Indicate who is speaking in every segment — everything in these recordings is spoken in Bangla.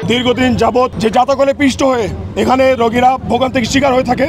Speaker 1: দীর্ঘদিন যাবৎ যে জাতকলে পিষ্ট হয়ে এখানে রোগীরা ভোগান্তির শিকার হয়ে থাকে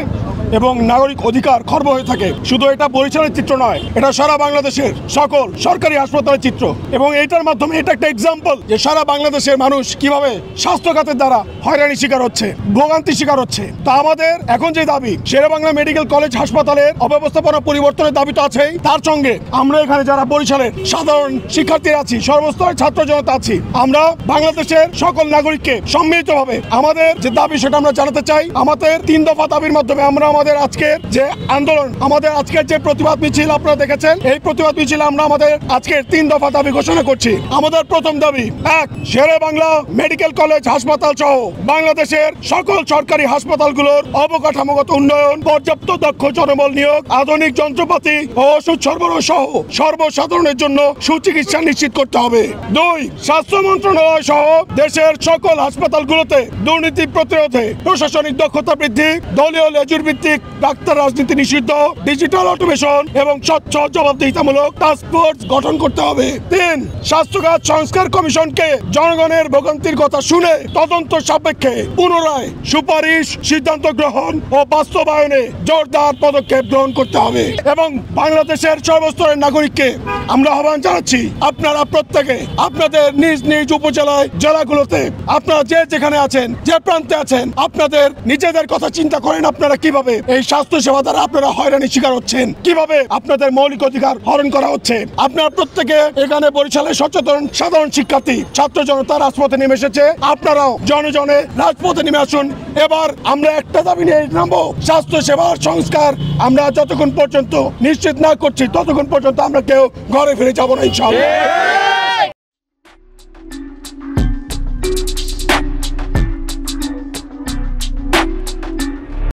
Speaker 1: এবং নাগরিক অধিকার খর্ব হয়ে থাকে। শুধু এটা বরিশালের চিত্র নয়, এটা সারা বাংলাদেশের সকল সরকারি হাসপাতালের চিত্র এবং এইটার মাধ্যমে এটা একটা এক্সাম্পল যে সারা বাংলাদেশের মানুষ কিভাবে স্বাস্থ্য খাতের দ্বারা হয়রানির শিকার হচ্ছে, ভোগান্তির শিকার হচ্ছে। তা আমাদের এখন যে দাবি, শেরেবাংলা মেডিকেল কলেজ হাসপাতালের অব্যবস্থাপনা পরিবর্তনের দাবি তো আছেই, তার সঙ্গে আমরা এখানে যারা বরিশালের সাধারণ শিক্ষার্থীরা আছি, সর্বস্তরের ছাত্র জনতা আছি, আমরা বাংলাদেশের সকল নাগরিককে সম্মিলিতভাবে আমাদের যে দাবি সেটা আমরা জানাতে চাই। আমাদের 3 দফা দাবির মাধ্যমে আমরা আমাদের আজকের যে আন্দোলন, আমাদের আজকের যে প্রতিবাদ মিছিল আপনারা দেখেছেন, এই প্রতিবাদ মিছিলে আমরা আমাদের আজকের 3 দফা দাবি ঘোষণা করছি। আমাদের প্রথম দাবি, 1, শেরেবাংলা মেডিকেল কলেজ হাসপাতাল সহ বাংলাদেশের সকল সরকারি হাসপাতালগুলোর অবকাঠামোগত উন্নয়ন, পর্যাপ্ত দক্ষ জনবল নিয়োগ, আধুনিক যন্ত্রপাতি ও ওষুধ সরবরাহ সহ সর্বসাধারণের জন্য সুচিকিৎসা নিশ্চিত করতে হবে। 2, স্বাস্থ্য মন্ত্রণালয় সহ দেশের সকল হাসপাতালগুলোতে দুর্নীতি প্রতিরোধে প্রশাসনিক দক্ষতা বৃদ্ধি, দলীয় লেজুর ভিত্তিক ডাক্তার রাজনীতি নিষিদ্ধ, ডিজিটাল অটোমেশন এবং স্বচ্ছ জবাবদিহিতামূলক টাস্ক ফোর্স গঠন করতে হবে। 3, স্বাস্থ্যখাত সংস্কার কমিশনকে জনগণের ভোগান্তির কথা শুনে তদন্ত সাপেক্ষে পুনরায় সুপারিশ, সিদ্ধান্ত গ্রহণ ও বাস্তবায়নে জোরদার পদক্ষেপ গ্রহণ করতে হবে। এবং বাংলাদেশের সর্বস্তরের নাগরিককে আমরা আহ্বান জানাচ্ছি, আপনারা প্রত্যেকে আপনাদের নিজ নিজ উপজেলায়, জেলাগুলোতে আপনারা যে যেখানে আছেন, যে প্রান্তে আছেন, আপনাদের নিজেদের কথা চিন্তা করেন। আপনারা কিভাবে এই স্বাস্থ্য সেবা দ্বারা আপনারা হয়রানির শিকার হচ্ছেন, কিভাবে আপনাদের মৌলিক অধিকার হরণ করা হচ্ছে। আপনারা প্রত্যেকে এখানে বরিশালের সচেতন সাধারণ শিক্ষার্থী, ছাত্র জনতা রাজপথে নেমে এসেছে। আপনারাও জনে জনে রাজপথে নেমে আসুন। এবার আমরা একটা দাবি নিয়ে নামবো, স্বাস্থ্য সেবার সংস্কার আমরা যতক্ষণ পর্যন্ত নিশ্চিত না করছি ততক্ষণ পর্যন্ত আমরা কেউ ঘরে ফিরে যাবো না ইনশাআল্লাহ।